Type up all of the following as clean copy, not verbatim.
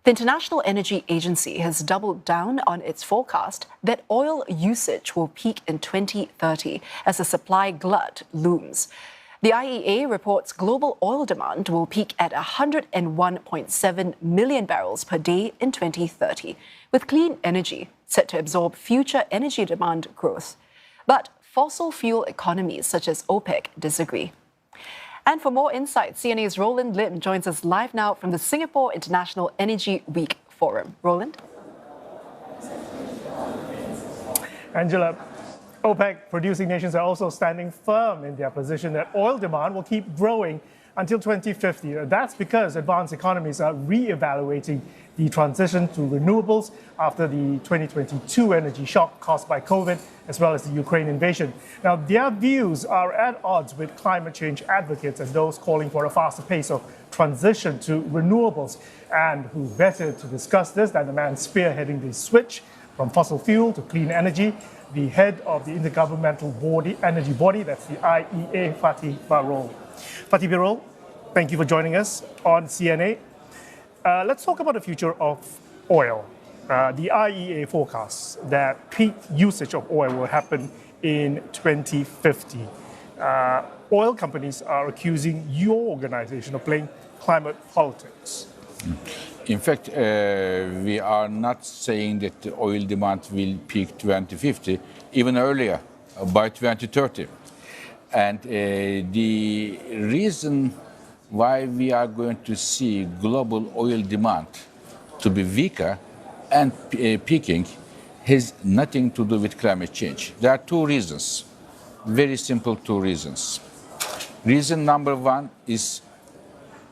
The International Energy Agency has doubled down on its forecast that oil usage will peak in 2030 as a supply glut looms. The IEA reports global oil demand will peak at 101.7 million barrels per day in 2030, with clean energy set to absorb future energy demand growth. But fossil fuel economies such as OPEC disagree. And for more insights, CNA's Roland Lim joins us live now from the Singapore International Energy Week Forum. Roland? Angela, OPEC producing nations are also standing firm in their position that oil demand will keep growing until 2050. That's because advanced economies are re-evaluating the transition to renewables after the 2022 energy shock caused by COVID, as well as the Ukraine invasion. Now, their views are at odds with climate change advocates and those calling for a faster pace of transition to renewables. And who better to discuss this than the man spearheading the switch from fossil fuel to clean energy, the head of the intergovernmental energy body, that's the IEA, Fatih Birol. Fatih Birol, thank you for joining us on CNA. Let's talk about the future of oil. The IEA forecasts that peak usage of oil will happen in 2050. Oil companies are accusing your organization of playing climate politics. In fact, we are not saying that the oil demand will peak 2050, even earlier, by 2030. And the reason why we are going to see global oil demand to be weaker and peaking has nothing to do with climate change. There are two reasons, very simple two reasons. Reason number one is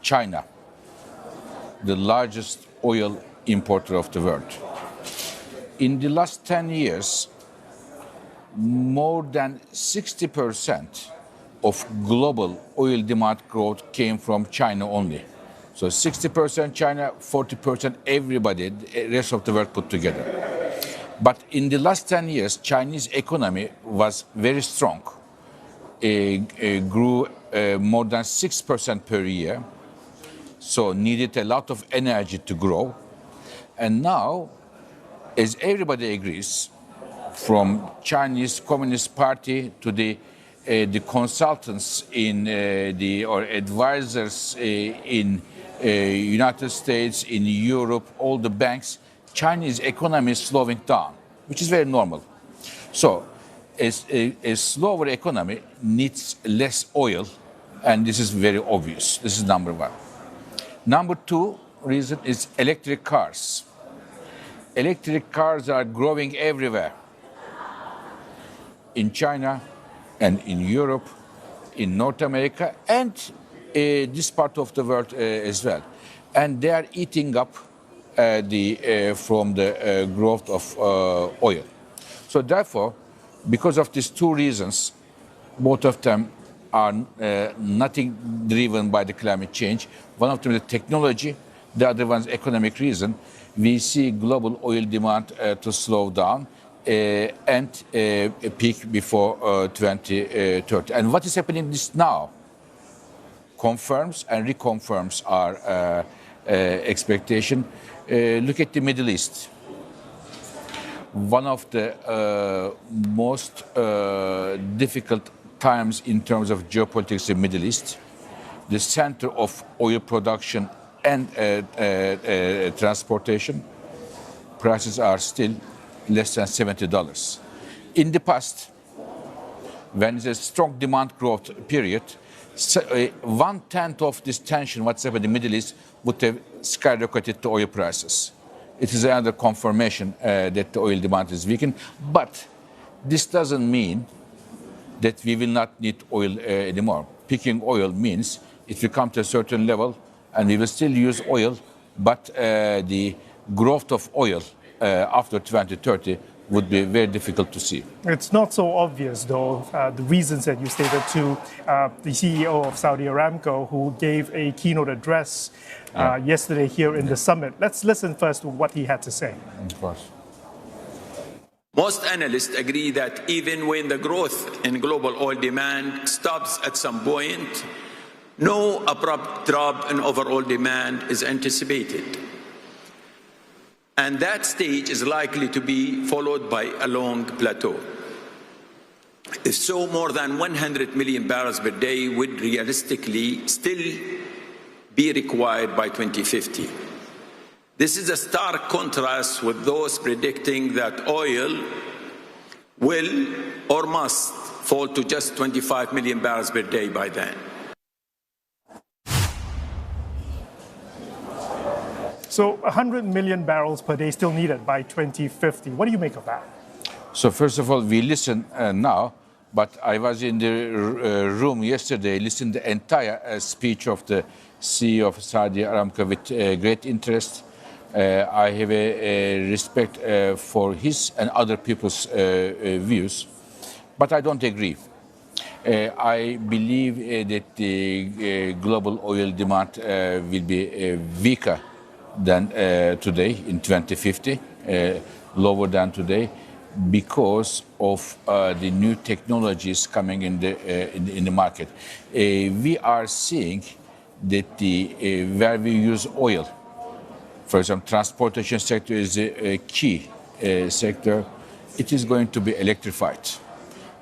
China, the largest oil importer of the world. In the last 10 years, more than 60% of global oil demand growth came from China only. So 60% China, 40% everybody, the rest of the world put together. But in the last 10 years, Chinese economy was very strong. It grew more than 6% per year, so needed a lot of energy to grow. And now, as everybody agrees, from Chinese Communist Party to the consultants in or advisors in United States, in Europe, all the banks, Chinese economy is slowing down, which is very normal. So a slower economy needs less oil, and this is very obvious. This is number one. Number two reason is electric cars. Electric cars are growing everywhere. In China and in Europe, in North America, and this part of the world as well. And they are eating up from the growth of oil. So therefore, because of these two reasons, both of them are nothing driven by the climate change. One of them is technology, the other one is economic reason. We see global oil demand to slow down and a peak before 2030. And what is happening this now confirms and reconfirms our expectation. Look at the Middle East. One of the most difficult times in terms of geopolitics in the Middle East, the center of oil production and transportation, prices are still less than $70. In the past, when there's a strong demand growth period, 1/10 of this tension, what's happened in the Middle East, would have skyrocketed to oil prices. It is another confirmation that the oil demand is weakened. But this doesn't mean that we will not need oil anymore. Peaking oil means it will come to a certain level and we will still use oil, but the growth of oil after 2030 would be very difficult to see. It's not so obvious, though, the reasons that you stated to the CEO of Saudi Aramco, who gave a keynote address yesterday here in the summit. Let's listen first to what he had to say. Of course. Most analysts agree that even when the growth in global oil demand stops at some point, no abrupt drop in overall demand is anticipated. and that stage is likely to be followed by a long plateau. If so, more than 100 million barrels per day would realistically still be required by 2050. This is a stark contrast with those predicting that oil will or must fall to just 25 million barrels per day by then. So 100 million barrels per day still needed by 2050. What do you make of that? So first of all, we listen now, but I was in the room yesterday, listened to the entire speech of the CEO of Saudi Aramco with great interest. I have a respect for his and other people's views, but I don't agree. I believe that the global oil demand will be weaker than today in 2050, lower than today, because of the new technologies coming in the market. We are seeing that where we use oil, for example, transportation sector is a key sector. It is going to be electrified.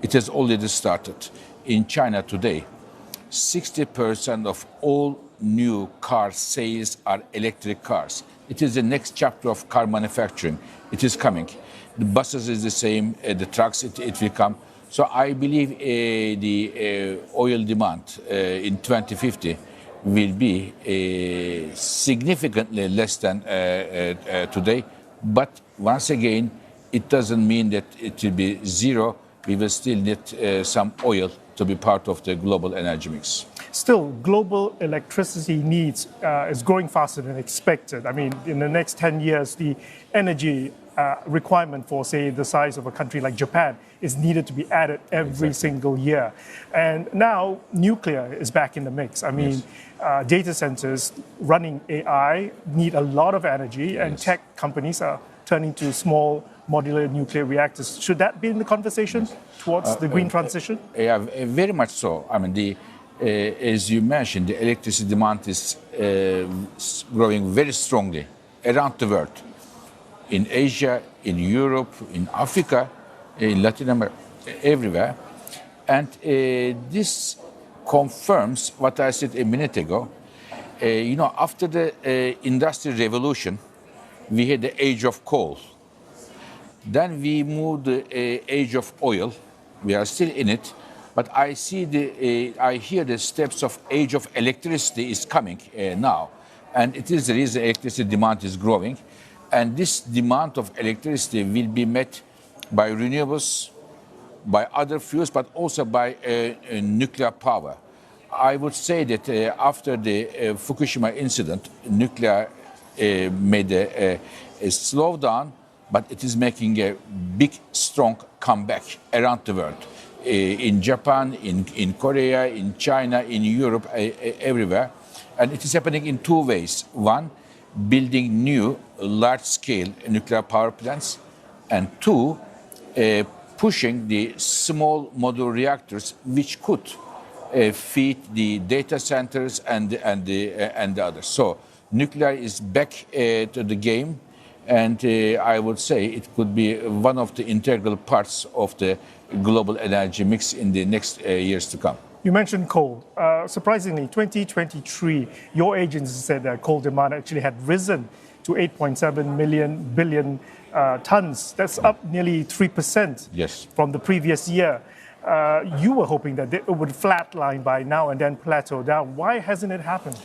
It has already started. In China today, 60% of all new car sales are electric cars. It is the next chapter of car manufacturing. It is coming. The buses is the same, the trucks, it will come. So I believe the oil demand in 2050 will be significantly less than today. But once again, it doesn't mean that it will be zero. We will still need some oil to be part of the global energy mix. Still, global electricity needs is growing faster than expected. I mean, in the next 10 years, the energy requirement for, say, the size of a country like Japan is needed to be added every single year. And now nuclear is back in the mix. I mean, data centers running AI need a lot of energy, and tech companies are turning to small modular nuclear reactors. Should that be in the conversation towards the green transition? Yeah, very much so. I mean, as you mentioned, the electricity demand is growing very strongly around the world. In Asia, in Europe, in Africa, in Latin America, everywhere. And this confirms what I said a minute ago. After the Industrial Revolution, we had the age of coal. Then we moved the age of oil. We are still in it, but I hear the steps of age of electricity is coming now, and it is the reason electricity demand is growing, and this demand of electricity will be met by renewables, by other fuels, but also by nuclear power. I would say that after the Fukushima incident, nuclear made a slowdown, but it is making a big, strong comeback around the world. In Japan, in Korea, in China, in Europe, everywhere. And it is happening in two ways. One, building new large-scale nuclear power plants. And two, pushing the small modular reactors, which could feed the data centers and the others. So nuclear is back to the game. And I would say it could be one of the integral parts of the global energy mix in the next years to come. You mentioned coal. Surprisingly, 2023, your agency said that coal demand actually had risen to 8.7 billion tons. That's up nearly 3% from the previous year. You were hoping that it would flatline by now and then plateau down. Why hasn't it happened?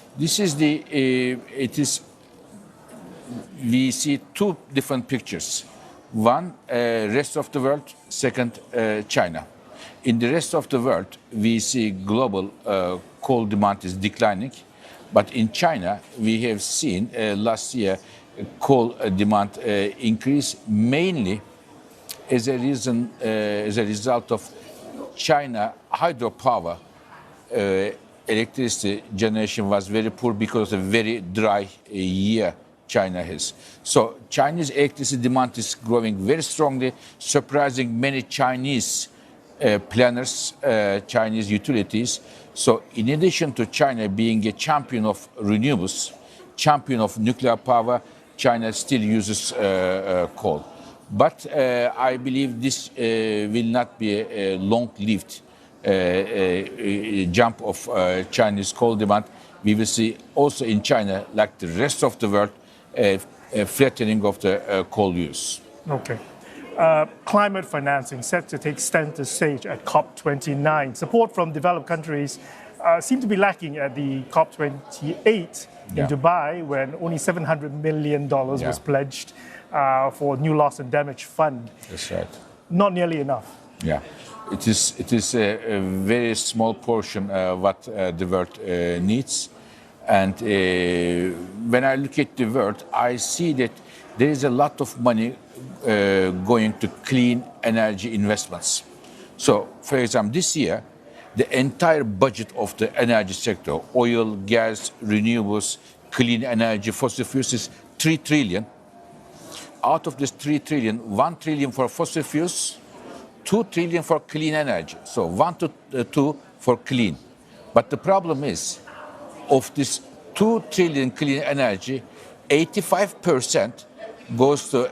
We see two different pictures. One, rest of the world. Second, China. In the rest of the world, we see global coal demand is declining. But in China, we have seen last year coal demand increase mainly as a result of China hydropower. Electricity generation was very poor because of a very dry year China has. So Chinese electricity demand is growing very strongly, surprising many Chinese planners, Chinese utilities. So in addition to China being a champion of renewables, champion of nuclear power, China still uses coal. But I believe this will not be a long-lived jump of Chinese coal demand. We will see also in China, like the rest of the world, a flattening of the coal use. Okay. Climate financing set to take center stage at COP29. Support from developed countries seemed to be lacking at the COP28 in Dubai, when only $700 million was pledged for new loss and damage fund. That's right. Not nearly enough. Yeah, it is a very small portion what the world needs. And when I look at the world, I see that there is a lot of money going to clean energy investments. So, for example, this year, the entire budget of the energy sector, oil, gas, renewables, clean energy, fossil fuels, is 3 trillion. Out of this 3 trillion, 1 trillion for fossil fuels, 2 trillion for clean energy. So 1 to 2 for clean. But the problem is, of this 2 trillion clean energy, 85% goes to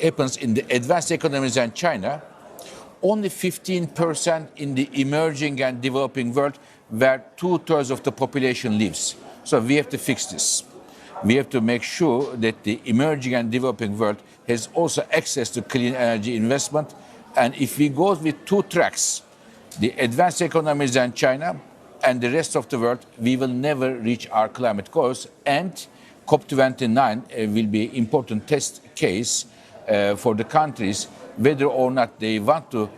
happens in the advanced economies and China. Only 15% in the emerging and developing world, where 2/3 of the population lives. So we have to fix this. We have to make sure that the emerging and developing world has also access to clean energy investment. And if we go with 2 tracks, the advanced economies and China and the rest of the world, we will never reach our climate goals. And COP29 will be an important test case for the countries, whether or not they want to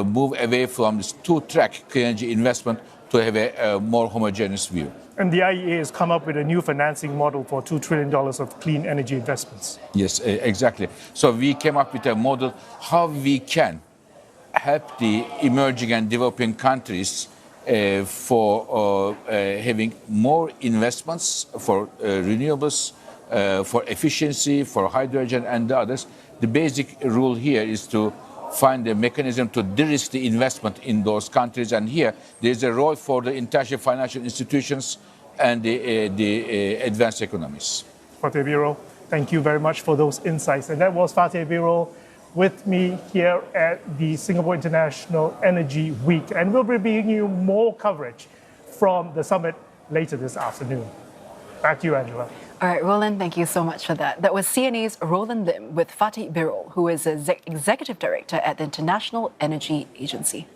move away from this 2-track clean energy investment to have a more homogeneous view. And the IEA has come up with a new financing model for $2 trillion of clean energy investments. Yes, exactly. So we came up with a model how we can help the emerging and developing countries for having more investments for renewables, for efficiency, for hydrogen and the others. The basic rule here is to find a mechanism to de-risk the investment in those countries. And here, there's a role for the international financial institutions and the advanced economies. Fatih Birol, thank you very much for those insights. And that was Fatih Birol with me here at the Singapore International Energy Week. And we'll be bringing you more coverage from the summit later this afternoon. Back to you, Angela. All right, Roland, thank you so much for that. That was CNA's Roland Lim with Fatih Birol, who is Executive Director at the International Energy Agency.